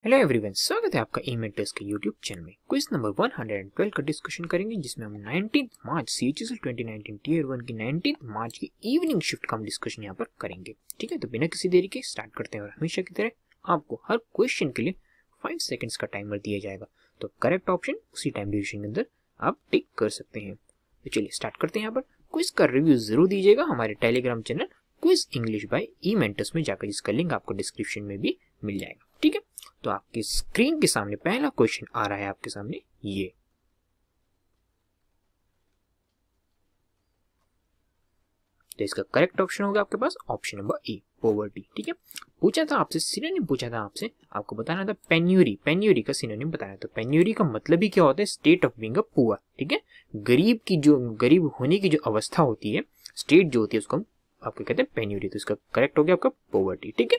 Hello everyone, स्वागत है आपका ई-मेंटर्स के यूट्यूब चैनल में। क्विज नंबर 112 का डिस्कशन करेंगे, जिसमें हम 19 मार्च सीएचएसएल 2019 टीयर 1 की 19 मार्च की इवनिंग शिफ्ट का हम डिस्कशन यहाँ पर करेंगे। ठीक है, तो बिना किसी देरी के स्टार्ट करते हैं। और हमेशा की तरह आपको हर क्वेश्चन के लिए 5 सेकंड्स का टाइमर दिया जाएगा, तो करेक्ट ऑप्शन उसी टाइम ड्यूरेशन के अंदर आप टिक कर सकते हैं। तो चलिए स्टार्ट करते हैं। यहाँ पर क्विज का रिव्यू जरूर दीजिएगा हमारे Telegram channel quiz English by e mentors में जाकर, जिसका लिंक आपको डिस्क्रिप्शन में भी मिल जाएगा। ठीक है, तो आपकी स्क्रीन के सामने पहला क्वेश्चन आ रहा है आपके सामने ये। तो इसका करेक्ट ऑप्शन होगा आपके पास ऑप्शन नंबर ए, पॉवर्टी। ठीक है, पूछा था आपसे सिनोनिम, पूछा था आपसे, आपको बताना था पेन्यूरी। पेन्यूरी का सिनोनिम बताना। तो पेन्यूरी का मतलब ही क्या होता है? State of being a poor. ठीक है, गरीब होने की जो अवस्था होती है, स्टेट जो होती है, उसको हम आपको कहते हैं पेन्यूरी। तो इसका करेक्ट हो गया आपका पॉवर्टी। ठीक है,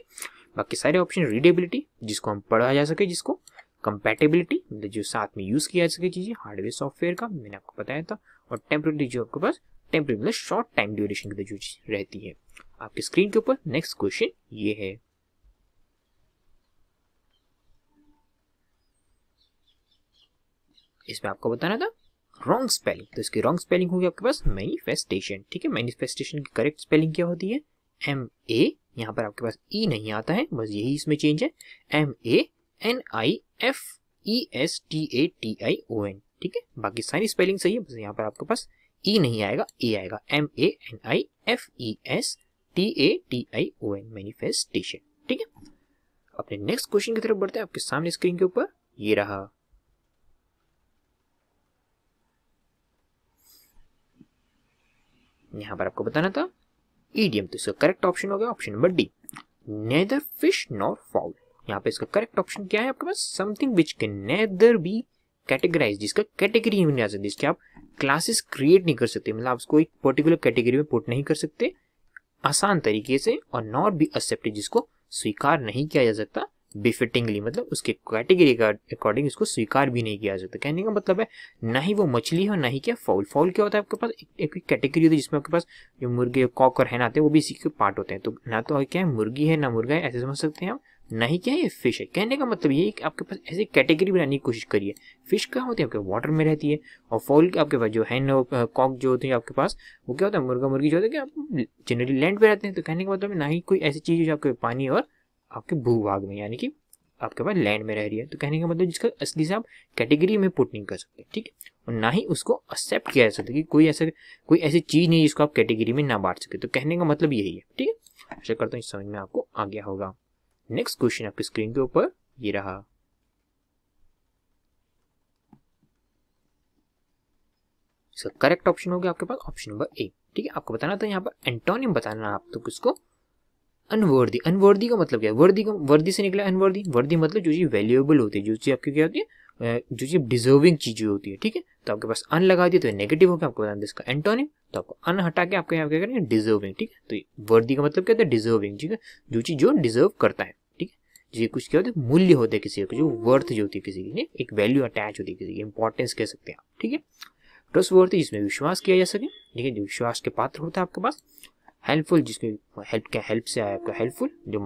बाकी सारे ऑप्शन रीडेबिलिटी, जिसको हम पढ़ा जा सके, जिसको कंपैटिबिलिटी, मतलब जो साथ में यूज किया जा सके चीजें हार्डवेयर सॉफ्टवेयर का, मैंने आपको बताया था। और टेम्परेरी, जो आपके पास टेम्परेरी मतलब शॉर्ट टाइम ड्यूरेशन की जो चीज रहती है। आपकी स्क्रीन के ऊपर नेक्स्ट क्वेश्चन ये है। इसमें आपको बताना था रॉन्ग स्पेलिंग। तो इसकी रॉन्ग स्पेलिंग होगी आपके पास मैनिफेस्टेशन। ठीक है, मैनिफेस्टेशन की करेक्ट स्पेलिंग क्या होती है? MA, यहाँ पर आपके पास ई नहीं आता है, बस यही इसमें चेंज है। MANIFESTATION। ठीक है, बाकी सारी स्पेलिंग सही है, बस यहाँ पर आपके पास ई नहीं आएगा, ए आएगा। MANIFESTATION, manifestation. ठीक है, अपने नेक्स्ट क्वेश्चन की तरफ बढ़ते हैं। आपके सामने स्क्रीन के ऊपर ये रहा। यहाँ पर आपको बताना था ईडियम। तो इसका करेक्ट ऑप्शन होगा option number D, neither fish nor fowl. यहाँ पे इसका करेक्ट ऑप्शन क्या है आपके पास? Something which can neither be categorize, जिसका कैटेगरी में नहीं आ सकती, जिसके आप क्लासेस क्रिएट नहीं कर सकते, मतलब आप उसको एक पर्टिकुलर कैटेगरी में पुट नहीं कर सकते आसान तरीके से, और नॉट बी एक्सेप्टेड, जिसको स्वीकार नहीं किया जा सकता बिफिटिंगली, मतलब उसके कैटेगरी का अकॉर्डिंग इसको स्वीकार भी नहीं किया जा सकता। कहने का मतलब है ना ही वो मछली है और ना ही क्या फाउल। फाउल क्या होता है आपके पास? एक कैटेगरी होती है जिसमें आपके पास जो मुर्गे, कॉक और हैन आते हैं, वो भी इसी के पार्ट होते हैं। तो ना तो क्या है मुर्गी है, ना मुर्गा है, ऐसे समझ सकते हैं आप, ना ही क्या है ये फिश है। कहने का मतलब ये कि आपके पास ऐसी कैटेगरी बनाने की कोशिश करिए। फिश कहाँ होती है? आपके वाटर में रहती है। और फाउल आपके पास जो हैन और कॉक जो होती है आपके पास, वो क्या होता है? मुर्गा मुर्गी जो होता है, क्या आप जनरली लैंड पे रहते हैं। तो कहने का मतलब ना ही कोई ऐसी चीज है जो आपके पानी और आपके भूभाग में, यानी कि आपके पास लैंड में रह रही है। तो कहने का मतलब जिसका असली से आप कैटेगरी में पुट नहीं कर सकते। ठीक है, और ना ही उसको एक्सेप्ट किया जा सकता कि कोई ऐसी चीज नहीं जिसको आप कैटेगरी में ना बांट सके। तो कहने का मतलब यही है। ठीक है, आशा करता हूँ इस समझ में आपको आ गया होगा। नेक्स्ट क्वेश्चन आपकी स्क्रीन के ऊपर ये रहा। इसका करेक्ट ऑप्शन हो गया आपके पास ऑप्शन नंबर ए। ठीक है, आपको बताना था यहाँ पर एंटोनिम बताना आप, तो किसको? अनवर्दी। अनवर्दी का मतलब क्या है? वर्दी से निकला अनवर्दी। वर्दी मतलब जो चीज वैल्यूएबल होती है, जो चीज आपकी क्या होती है, जो चीज डिजर्विंग चीजें होती है। ठीक है, तो आपके पास अन लगा दिया तो नेगेटिव हो गया, आपको बताना इसका एंटोनिम। तो आपको अन हटा के आपको यहाँ क्या करेंगे? डिजर्विंग। ठीक है, तो वर्दी का मतलब क्या होता है? डिजर्विंग। ठीक है, जो चीज जो डिजर्व करता है। ठीक है, जी कुछ क्या होता है? मूल्य होते हैं किसी का, जो वर्थ जो होती है किसी की, एक वैल्यू अटैच होती है किसी की, इंपॉर्टेंस कह सकते हैं आप। ठीक है, ट्रस्टवर्थी, जिसमें विश्वास किया जा सके। ठीक है, जो विश्वास के पात्र होता है आपके पास। हेल्पफुल, जिसके हेल्प से आया आपका हेल्पफुल, जो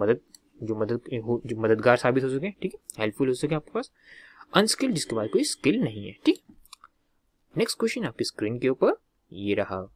मददगार साबित हो सके। ठीक है, हेल्पफुल हो सके आपके पास। अनस्किल्ड, जिसके पास कोई स्किल नहीं है। ठीक, नेक्स्ट क्वेश्चन आपकी स्क्रीन के ऊपर ये रहा।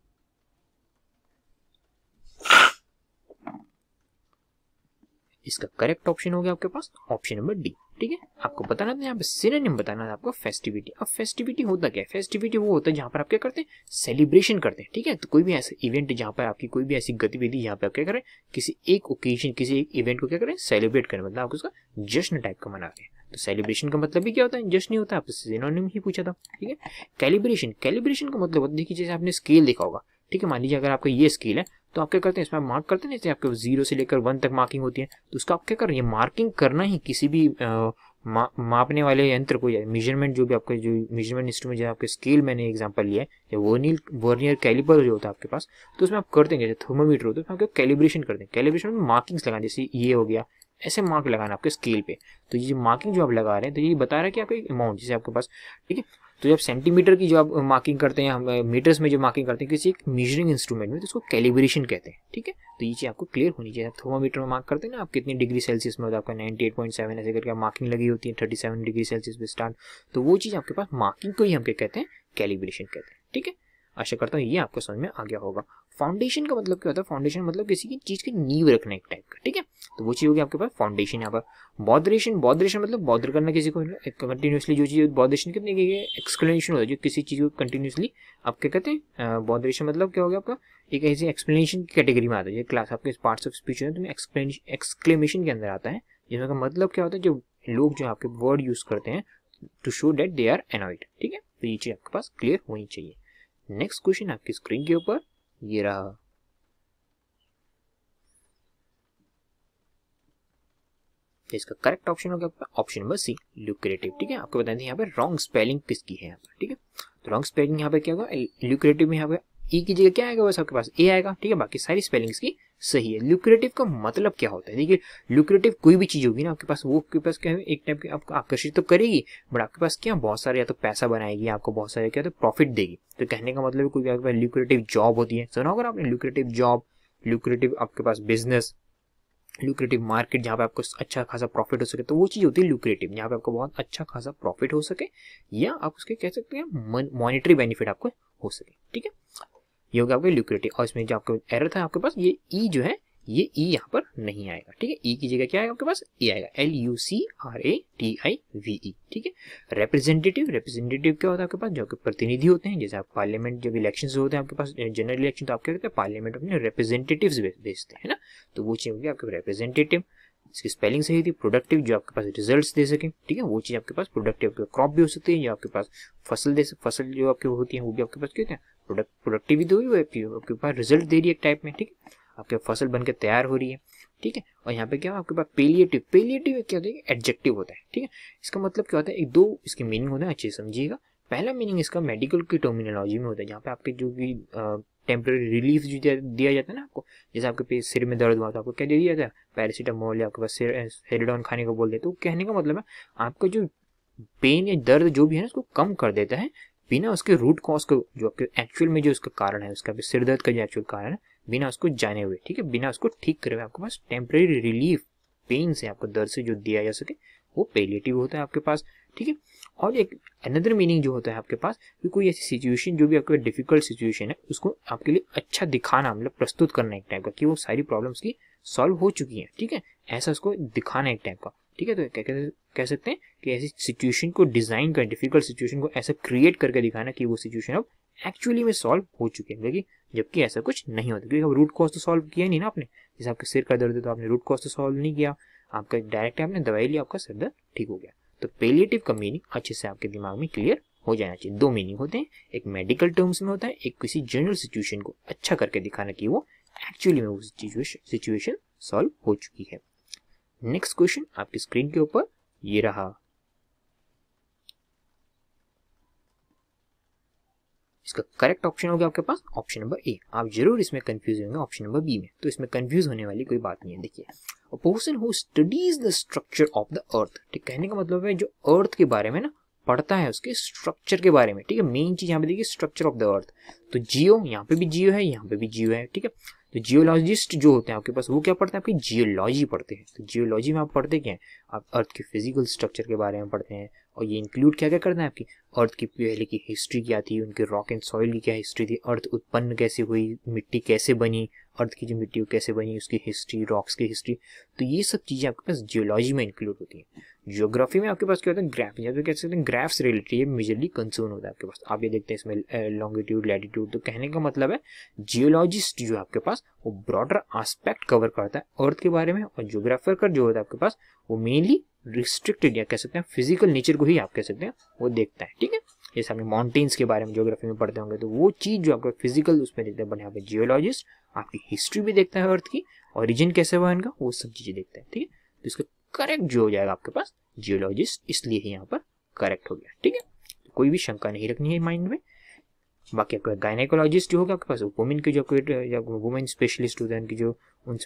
इसका करेक्ट ऑप्शन हो गया आपके पास ऑप्शन नंबर डी। ठीक है, आपको बताना था यहाँ पे सिनोनिम बताना था आपको फेस्टिविटी। अब फेस्टिविटी होता क्या है? फेस्टिविटी वो होता है जहाँ पर आप क्या करते हैं? सेलिब्रेशन करते हैं। ठीक है, तो कोई भी ऐसा इवेंट जहाँ पर आपकी कोई भी ऐसी गतिविधि जहाँ पे आप क्या करें, किसी एक ओकेजन, किसी एक इवेंट को क्या करें? सेलिब्रेट करें, मतलब आप उसका जश्न टाइप का मना रहे हैं। तो सेलिब्रेशन का मतलब भी क्या होता है? जश्न ही होता है। आपसे सिनोनिम ही पूछा था। ठीक है, कैलिब्रेशन। कैलिब्रेशन का मतलब देखिए, जैसे आपने स्केल देखा होगा। ठीक है, मान लीजिए अगर आपका ये स्केल है, तो आप क्या करते हैं? इसमें मार्क करते हैं, जैसे आपके 0 से लेकर 1 तक मार्किंग होती है, तो उसका आप क्या कर रहे हैं? मार्किंग करना ही किसी भी मापने वाले यंत्र को, या मेजरमेंट जो भी आपका जो मेजरमेंट इंस्ट्रूमेंट, जो आपके स्केल मैंने एग्जांपल लिया है, या वर्नियर कैलिपर जो होता है आपके पास, तो उसमें आप करते हैं जैसे थर्मोमीटर होता है, तो आप कैलिब्रेशन करते हैं। कैलिब्रेशन में मार्किंग्स लगाना, जैसे ये हो गया, ऐसे मार्क लगाना आपके स्केल पे। तो ये मार्किंग जो आप लगा रहे हैं, तो ये बता रहा है कि आपका अमाउंट, जैसे आपके पास, ठीक है, तो जब सेंटीमीटर की जो आप मार्किंग करते हैं, हम मीटर्स में जो मार्किंग करते हैं किसी एक मेजरिंग इंस्ट्रूमेंट में, तो उसको कैलिब्रेशन कहते हैं, ठीक है। तो ये चीज़ आपको क्लियर होनी चाहिए। आप थर्मामीटर में मार्क करते हैं ना, आप कितनी डिग्री सेल्सियस में होता है, आपका 98.7 ऐसे करके मार्किंग लगी होती है, 37 डिग्री सेल्सियस पे स्टार्ट, तो वो चीज़ आपके पास मार्किंग को ही हम क्या कहते हैं, कैलिब्रेशन कहते हैं, ठीक है। आशा करता हूँ ये आपको समझ में आ गया होगा। फाउंडेशन का मतलब क्या होता है, फाउंडेशन मतलब किसी की चीज़ की नींव रखना एक टाइप का, ठीक है। तो वो चीज़ होगी आपके पास फाउंडेशन। यहाँ पर बॉदरेशन, बॉदरेशन मतलब बॉदर करना किसी को, कंटिन्यूसली जो चीज़ बॉदरेशन कितनी की एक्सप्लेनेशन होता है, जो किसी चीज़ को कंटिन्यूसली आप क्या कहते हैं, बॉदरेशन मतलब क्या हो गया आपका, एक ऐसी एक्सप्लेनेशन की कैटेगरी में आता है। ये क्लास आपके पार्ट्स ऑफ स्पीच है तो एक्सक्लेमेशन के अंदर आता है, जिसका मतलब क्या होता है, जो लोग जो आपके वर्ड यूज करते हैं to show that they are annoyed, ठीक है। तो ये चीज़ आपके पास क्लियर होनी चाहिए। नेक्स्ट क्वेश्चन आपकी स्क्रीन के ऊपर ये रहा। इसका करेक्ट ऑप्शन होगा आपका ऑप्शन नंबर सी, ल्यूक्रेटिव, ठीक है। आपको बता दें यहाँ पे रॉन्ग स्पेलिंग किसकी है यहाँ पर, ठीक है। तो रॉन्ग स्पेलिंग यहाँ पे क्या होगा, ल्यूक्रेटिव में यहाँ पे ई की जगह क्या आएगा, बस आपके पास ए आएगा, ठीक है। बाकी सारी स्पेलिंग्स की सही है। ल्यूक्रेटिव का मतलब क्या होता है, देखिए ल्यूक्रेटिव कोई भी चीज होगी ना आपके पास, वो आपके पास क्या है, एक टाइप की आपको आकर्षित तो करेगी, बट आपके पास क्या बहुत सारे या तो पैसा बनाएगी, आपको बहुत सारे क्या तो प्रॉफिट देगी। तो कहने का मतलब कोई आपके पास ल्यूक्रेटिव जॉब होती है, सुना होगा आपने, ल्यूक्रेटिव जॉब, ल्यूक्रेटिव आपके पास बिजनेस, ल्यूक्रेटिव मार्केट जहाँ पे आपको अच्छा खासा प्रॉफिट हो सके, तो वो चीज़ होती है ल्यूक्रेटिव, जहाँ पे आपको बहुत अच्छा खासा प्रॉफिट हो सके, या आप उसके कह सकते हैं मॉनेटरी बेनिफिट आपको हो सके, ठीक है। ये होगा आपका ल्यूक्रेटिव। और इसमें जो आपका एरर था आपके पास, ये ई जो है, ये ई यहाँ पर नहीं आएगा, ठीक है। ई की जगह क्या आएगा आपके पास, ए आएगा, LUCRATIVE, ठीक है। रिप्रेजेंटेटिव, रिप्रेजेंटेटिव क्या होता है आपके पास, जो आपके प्रतिनिधि होते हैं, जैसे आप पार्लियामेंट जब इलेक्शंस होते हैं आपके पास, जनरल इलेक्शन, तो आप क्या करते हैं, पार्लियामेंट अपने रिप्रेजेंटेटिव्स भेजते हैं ना, तो वो चीज़ होगी आपके रिप्रेजेंटेटिव। इसकी स्पेलिंग सही थी। प्रोडक्टिव, जो आपके पास रिजल्ट्स दे सके, ठीक है, वो चीज़ आपके पास प्रोडक्टिव। क्रॉप भी हो सकती है, जो आपके पास फसल दे, फसल जो आपकी होती है वो भी आपके पास क्या है, प्रोडक्टिविटी हुई, आपके पास रिजल्ट दे रही है एक टाइप में, ठीक है। आपके फसल बनकर तैयार हो रही है, ठीक है। और यहाँ पे क्या आपके पास पेलिएटिव, पेलिएटिव क्या होता है, एडजेक्टिव होता है, ठीक है। इसका मतलब क्या होता है, एक दो इसके मीनिंग होते हैं, अच्छे से समझिएगा। पहला मीनिंग इसका मेडिकल की टर्मिनोलॉजी में होता है, जहाँ पे आपके जो भी टेम्पररी रिलीफ जो दिया जाता है ना आपको, जैसे आपके सिर में दर्द हुआ तो आपको क्या दे दिया जाता है, पैरासीटामोल, या आपके पास सेरिडॉन खाने को बोल देते। तो कहने का मतलब है आपका जो पेन या दर्द जो भी है ना, उसको कम कर देता है, बिना उसके रूट कॉज को, जो आपके एक्चुअल में जो उसका कारण है, उसका सिर दर्द का जो एक्चुअल कारण है, बिना उसको जाने हुए, ठीक है, बिना उसको ठीक करे हुए आपके पास टेम्परेरी रिलीफ पेन से, आपको दर्द से जो दिया जा सके, वो पेलिएटिव होता है आपके पास, ठीक है। और एक अनदर मीनिंग जो होता है आपके पास, कि कोई ऐसी सिचुएशन जो भी आपके डिफिकल्ट सिचुएशन है, उसको आपके लिए अच्छा दिखाना, मतलब प्रस्तुत करना एक टाइप का, कि वो सारी प्रॉब्लम्स की सॉल्व हो चुकी है, ठीक है, ऐसा उसको दिखाना एक टाइप का, ठीक है। तो क्या कह सकते हैं कि ऐसी सिचुएशन को डिजाइन कर, डिफिकल्ट सिचुएशन को ऐसा क्रिएट करके दिखाना कि वो सिचुएशन अब एक्चुअली में सॉल्व हो चुकी है, लेकिन जबकि ऐसा कुछ नहीं होता, क्योंकि अब रूट कॉज तो सॉल्व किया नहीं ना आपने। जैसे आपके सिर का दर्द है तो आपने रूट कॉज तो सॉल्व नहीं किया, आपका डायरेक्ट आपने दवाई ली, आपका सिर दर्द ठीक हो गया। तो पेलिएटिव का मीनिंग अच्छे से आपके दिमाग में क्लियर हो जाना चाहिए। दो मीनिंग होते हैं, एक मेडिकल टर्म्स में होता है, एक किसी जनरल सिचुएशन को अच्छा करके दिखाना कि वो एक्चुअली में वो सिचुएशन सॉल्व हो चुकी है। नेक्स्ट क्वेश्चन आपकी स्क्रीन के ऊपर ये रहा। इसका करेक्ट ऑप्शन होगा आपके पास ऑप्शन नंबर ए। आप जरूर इसमें कंफ्यूज होंगे ऑप्शन नंबर बी में, तो इसमें कंफ्यूज होने वाली कोई बात नहीं है। देखिए, a person who studies the structure of the earth, ठीक, कहने का मतलब है जो अर्थ के बारे में ना पढ़ता है, उसके स्ट्रक्चर के बारे में, ठीक है। मेन चीज यहाँ पे देखिए स्ट्रक्चर ऑफ द अर्थ, तो जियो, यहाँ पे भी जियो है, यहाँ पे भी जियो है, ठीक है। तो जियोलॉजिस्ट जो होते हैं आपके पास, वो क्या पढ़ते हैं, आपकी जियोलॉजी पढ़ते हैं। तो जियोलॉजी में आप पढ़ते क्या है, आप अर्थ के फिजिकल स्ट्रक्चर के बारे में पढ़ते हैं, और ये इंक्लूड क्या क्या करना है, आपकी अर्थ की पहले की हिस्ट्री क्या थी, उनके रॉक एंड सॉइल की क्या हिस्ट्री थी, अर्थ उत्पन्न कैसे हुई, मिट्टी कैसे बनी, अर्थ की जो मिट्टी कैसे बनी, उसकी हिस्ट्री, रॉक्स की हिस्ट्री, तो ये सब चीजें आपके पास जियोलॉजी में इंक्लूड होती हैं। जियोग्राफी में आपके पास क्या होता है, ग्राफ, या तो कह सकते हैं ग्राफ्स रिलेटेड मेजरली कंसर्न होता है आपके पास। आप ये देखते हैं इसमें लॉन्गिट्यूड, लैटिट्यूड, तो कहने का मतलब है जियोलॉजिस्ट जो है आपके पास, वो ब्रॉडर एस्पेक्ट कवर करता है अर्थ के बारे में, और जियोग्राफर का जो होता है आपके पास, वो मेनली रिस्ट्रिक्टेड या कह सकते हैं फिजिकल नेचर को ही आप कह सकते हैं वो देखता है, ठीक है। जैसे आपने माउंटेन्स के बारे में ज्योग्राफी में पढ़ते होंगे, तो वो चीज जो आपका फिजिकल उसमें देखते हैं, यहाँ पे जियोलॉजिस्ट आपकी हिस्ट्री भी देखता है अर्थ की, ओरिजिन कैसे हुआ इनका, वो सब चीजें देखता है, ठीक है। तो इसका करेक्ट जो हो जाएगा आपके पास जियोलॉजिस्ट, इसलिए ही यहाँ पर करेक्ट हो गया, ठीक है। तो कोई भी शंका नहीं रखनी है माइंड में। बाकी आपका गायनेकोलॉजिस्ट जो होगा आपके पास, वुमेन के जो वुमेन स्पेशलिस्ट होते हैं, उनकी जो उन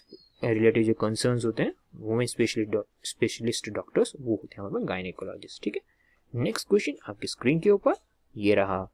रिलेटेड जो कंसर्न्स होते हैं, वुमेन स्पेशलिस्ट डॉक्टर्स, वो होते हैं हमारे गायनेकोलॉजिस्ट, ठीक है। नेक्स्ट क्वेश्चन आपकी स्क्रीन के ऊपर ये रहा।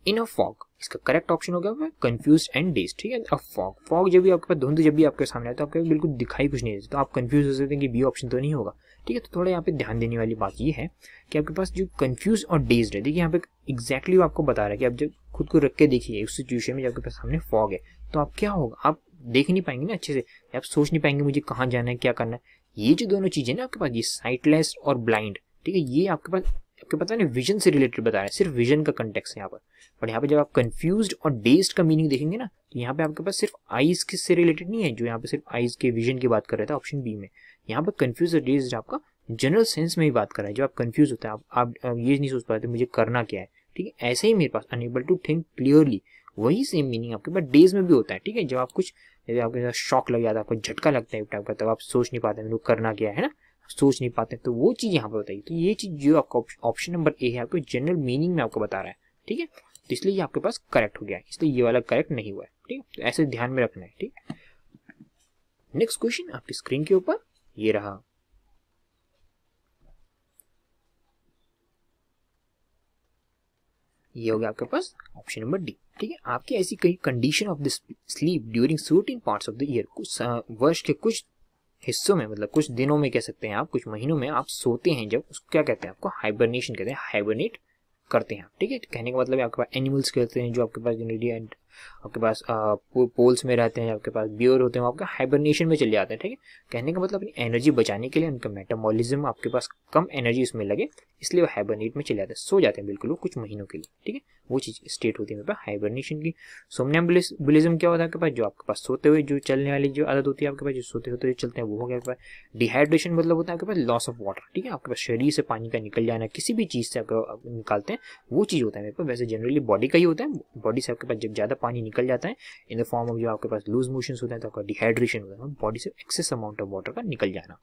इन अ फॉग, इसका करेक्ट ऑप्शन होगा कंफ्यूज एंड डेज, ठीक है। अब फॉग, फॉग जब भी आपके पास धुंध जब भी आपके सामने आए तो आपको बिल्कुल दिखाई कुछ नहीं देता, तो आप कंफ्यूज हो सकते हैं कि बी ऑप्शन तो नहीं होगा, ठीक है। तो थोड़ा यहाँ पे ध्यान देने वाली बात ये है कि आपके पास जो कंफ्यूज और डेज्ड है, देखिए यहाँ पे एग्जैक्टली वो आपको बता रहा है कि आप जब खुद को रख के देखिए उस सिचुएशन में जब आपके पास सामने फॉग है तो आप क्या होगा, आप देख नहीं पाएंगे ना अच्छे से, आप सोच नहीं पाएंगे मुझे कहाँ जाना है क्या करना है। ये जो दोनों चीजें ना आपके पास, ये साइटलेस और ब्लाइंड, ठीक है, ये आपके पास आपको पता है ना विजन से रिलेटेड बता रहा है, सिर्फ विजन का कंटेक्स्ट है यहाँ पर। बट यहाँ पे जब आप कंफ्यूज्ड और डेज्ड का मीनिंग देखेंगे ना तो यहाँ पे आपके पास सिर्फ आईज के से रिलेटेड नहीं है, जो यहाँ पे सिर्फ आईज के विजन की बात कर रहा था ऑप्शन बी में। यहाँ पे कंफ्यूज और डेज्ड आपका जनरल सेंस में ही बात कर रहा है, जब आप कंफ्यूज होते हैं आप ये नहीं सोच पाते मुझे करना क्या है, ठीक है। ऐसे ही मेरे पास अनेबल टू थिंक क्लियरली, वही सेम मीनिंग आपके पास डेज में भी होता है, ठीक है। जब आप कुछ आपके साथ शॉक लग जाता है, आपको झटका लगता है टाइप का, तब आप सोच नहीं पाते लोग करना क्या है ना, सोच नहीं पाते, तो वो चीज यहाँ पे बताइए। तो ये चीज जो आपका ऑप्शन नंबर ए है आपको जनरल मीनिंग में आपको बता रहा है, ठीक है। तो इसलिए ये आपके पास करेक्ट हो गया है, इसलिए ये वाला करेक्ट नहीं हुआ है, ठीक है। तो ऐसे ध्यान में रखना है, ठीक है। नेक्स्ट क्वेश्चन आपकी स्क्रीन के ऊपर ये रहा। ये हो गया आपके पास ऑप्शन नंबर डी, ठीक है। आपकी ऐसी कई condition of this sleep during certain parts of the year, कुछ वर्ष के कुछ हिस्सों में, मतलब कुछ दिनों में कह सकते हैं आप, कुछ महीनों में आप सोते हैं, जब उसको क्या कहते हैं, आपको हाइबरनेशन कहते हैं, हाइबरनेट करते हैं आप, ठीक है। कहने का मतलब है आपके पास एनिमल्स कहते हैं जो आपके पास जनरली आपके पास पोल्स में रहते हैं, आपके पास बियर होते हैं, वो आपके हाइबरनेशन में चले जाते हैं, ठीक है। कहने का मतलब अपनी एनर्जी बचाने के लिए, उनका मेटाबॉलिज्म आपके पास कम एनर्जी उसमें लगे, इसलिए वो हाइबरनेट में चले जाते हैं, सो जाते हैं बिल्कुल वो कुछ महीनों के लिए, ठीक है। वो चीज स्टेट होती है मेरे पास हाइबरनेशन की। सोमनैम्बुलिज्म क्या होता है आपके पास, जो आपके पास सोते हुए जो चलने वाली जो आदत होती है आपके पास, जो सोते होते जो चलते हैं वो हो गया आपके पास। डिहाइड्रेशन मतलब होता है आपके पास लॉस ऑफ वाटर, ठीक है। आपके पास शरीर से पानी का निकल जाना, किसी भी चीज से आप निकालते हैं वो चीज होता है मेरे पास। वैसे जनरली बॉडी का ही होता है, बॉडी से आपके पास जब ज्यादा पानी निकल जाता है इन द फॉर्म ऑफ जो आपके पास लूज मोशन होता है तो आपका डिहाइड्रेशन होता है, बॉडी से एक्सेस अमाउंट ऑफ वाटर का निकल जाना।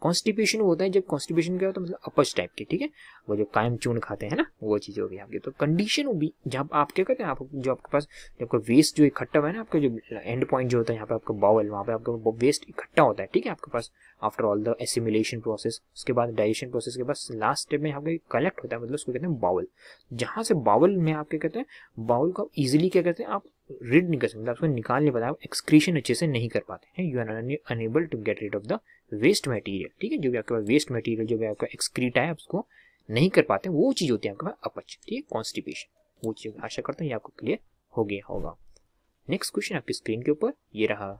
कॉन्स्टिपेशन होता है, जब कॉन्स्टिपेशन क्या होता है मतलब अपच टाइप के, ठीक है, वो जो कायम चूर्ण खाते हैं ना वो चीज हो गई आपकी। तो कंडीशन होगी जब आप क्या करते हैं, आप जो आपके पास जब आपका वेस्ट जो इकट्ठा हुआ है ना, आपका जो एंड पॉइंट जो होता है यहाँ पे आपका बाउल, वहाँ पे आपका वेस्ट इकट्ठा होता है, ठीक है, आपके पास after all the assimilation process, उसके बाद डाइजेशन प्रोसेस के बाद लास्ट स्टेप में यहाँ पे कलेक्ट होता है, मतलब उसको कहते हैं बाउल। जहाँ से बाउल में आप क्या कहते हैं, बाउल को आप इजिली क्या कहते हैं, आप रिड नहीं कर सकते, आपको निकाल नहीं पाते, आप एक्सक्रीशन अच्छे से नहीं कर पाते हैं, you are unable to get rid of the waste material, ठीक है। जो भी आपके पास वेस्ट मटेरियल जो भी आपका एक्सक्रीट है उसको नहीं कर पाते, वो चीज होती है आपके पास अपच, ठीक है, कॉन्स्टिपेशन, वो चीज। आशा करता हूँ ये आपको क्लियर हो गया होगा। नेक्स्ट क्वेश्चन आपकी स्क्रीन के ऊपर ये रहा।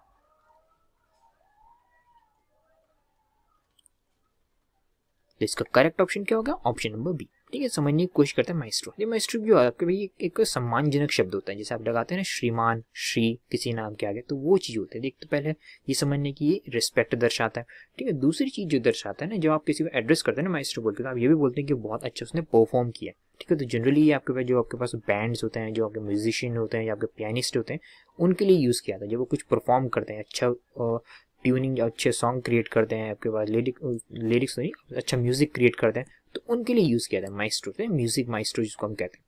इसका करेक्ट ऑप्शन क्या होगा, ऑप्शन नंबर बी, ठीक है। समझने की कोशिश करते हैं माइस्ट्रो। ये माइस्ट्रो जो है आपके भाई एक सम्मानजनक शब्द होता है, जैसे आप लगाते हैं ना श्रीमान, श्री किसी नाम के आगे, तो वो चीज होती है। देख तो पहले ये समझने की ये रिस्पेक्ट दर्शाता है, ठीक है। दूसरी चीज जो दर्शाता है ना, जब आप किसी को एड्रेस करते हैं ना माइस्ट्रो बोल के, तो आप ये भी बोलते हैं कि बहुत अच्छा उसने परफॉर्म किया, ठीक है। तो जनरली ये आपके पास जो आपके पास बैंड्स होते हैं, जो आपके म्यूजिशियन होते हैं या आपके पियानिस्ट होते हैं, उनके लिए यूज किया था, जब वो कुछ परफॉर्म करते हैं, अच्छा ट्यूनिंग, अच्छे सॉन्ग क्रिएट करते हैं, आपके पास लिरिक्स नहीं, अच्छा म्यूजिक क्रिएट करते हैं, तो उनके लिए यूज किया था माइस्ट्रो, म्यूजिक माइस्ट्रो जिसको हम कहते हैं,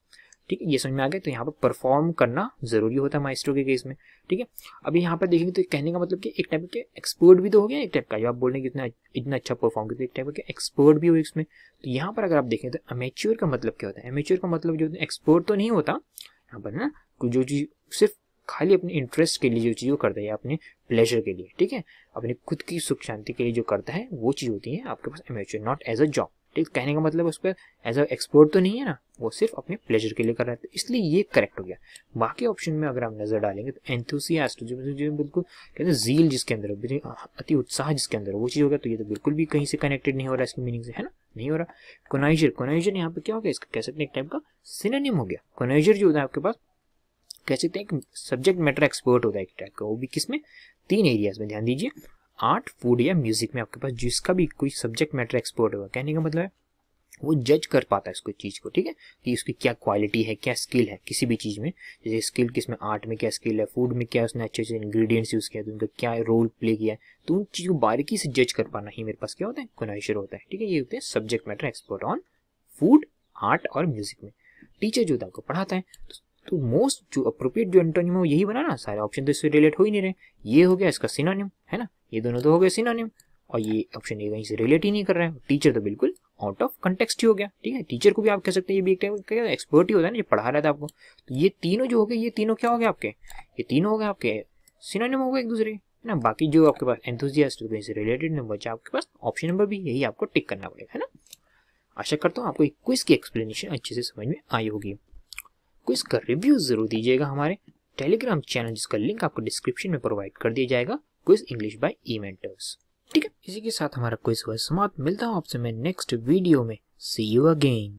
ठीक है। ये समझ में आ गया। तो यहाँ पर परफॉर्म करना जरूरी होता है माइस्ट्रो के केस में, ठीक है। अभी यहाँ पर देखेंगे तो कहने का मतलब कि एक टाइप के एक्सपर्ट भी तो हो गया, एक टाइप का जो आप बोल रहे हैं कि इतना अच्छा परफॉर्म किया, एक टाइप का एक्सपर्ट भी हो इसमें। तो यहाँ पर अगर आप देखें तो अमेच्योर का मतलब क्या होता है, अमेच्योर का मतलब जो एक्सपर्ट तो नहीं होता यहाँ पर ना, जो चीज सिर्फ खाली अपने इंटरेस्ट के लिए जो चीज करता है, अपने प्लेजर के लिए, ठीक है, अपने खुद की सुख शांति के लिए जो करता है वो चीज होती है आपके पास amateur, not as a job, ठीक। कहने का मतलब उस पर एज अ एक्सपर्ट तो नहीं है ना, वो सिर्फ अपने प्लेजर के लिए कर रहा है, इसलिए ये करेक्ट हो गया। बाकी ऑप्शन में अगर आप नजर डालेंगे तो एंथुसियास्ट जो बिल्कुल कहते हैं जील जिसके अंदर, अति उत्साह जिसके अंदर, वो चीज हो गया। तो ये तो बिल्कुल भी कहीं से कनेक्टेड नहीं हो रहा इसकी मीनिंग से, है ना, नहीं हो रहा। कोनाइजर, कोनाइजर यहाँ पे क्या हो गया, इसका कह सकते हैं एक टाइप का सिनोनिम हो गया। कोनाइजर जो होता है आपके पास कह सकते हैं एक सब्जेक्ट मैटर एक्सपर्ट होता है एक टाइप का, वो भी किसमें, 3 एरियाज में, ध्यान दीजिए, आर्ट, फूड या म्यूजिक में आपके पास जिसका भी कोई सब्जेक्ट मैटर एक्सपर्ट होगा। कहने का मतलब है वो जज कर पाता है इसको चीज को, ठीक है, कि उसकी क्या क्वालिटी है, क्या स्किल है किसी भी चीज में। जैसे स्किल किसमें, आर्ट में क्या स्किल है, फूड में क्या उसने अच्छे अच्छे इंग्रेडिएंट्स यूज किया, तो उनका क्या रोल प्ले किया है, तो उन चीजों को बारीकी से जज कर पाना ही मेरे पास क्या होता है, कोनाइजर होता है, ठीक है। ये होते हैं subject matter expert on food, art और म्यूजिक में। टीचर जो होता है आपको पढ़ाता है, तो मोस्ट जो अप्रोप्रिएट जो एंटोनिम है वो यही बना ना, सारे ऑप्शन तो इससे रिलेट हो ही नहीं रहे। ये हो गया इसका सिनोनिम, है ना, ये दोनों तो हो गए सिनोनिम। और ये ऑप्शन ए कहीं से रिलेट ही नहीं कर रहा है। टीचर तो बिल्कुल आउट ऑफ कंटेक्स्ट ही हो गया, ठीक है। टीचर को भी आप कह सकते हैं ये भी एक टाइप का एक्सपर्ट ही होता है ना, ये पढ़ा रहा था आपको। तो ये तीनों जो हो गए, ये तीनों क्या हो गए आपके, ये तीनों हो गए आपके सिनोनिम हो गए एक दूसरे ना। बाकी जो आपके पास एंथुसियास्ट कहीं से रिलेटेड न बचा आपके पास ऑप्शन नंबर भी, यही आपको टिक करना पड़ेगा, है ना। आशा करता हूँ आपको एक क्विज की एक्सप्लेनेशन अच्छे से समझ में आई होगी। क्विज का रिव्यू जरूर दीजिएगा हमारे टेलीग्राम चैनल, जिसका लिंक आपको डिस्क्रिप्शन में प्रोवाइड कर दिया जाएगा, क्विज इंग्लिश बाय इवेंटर्स, ठीक है। इसी के साथ हमारा क्विज हुआ समाप्त। मिलता हूँ आपसे मैं नेक्स्ट वीडियो में। सी यू अगेन।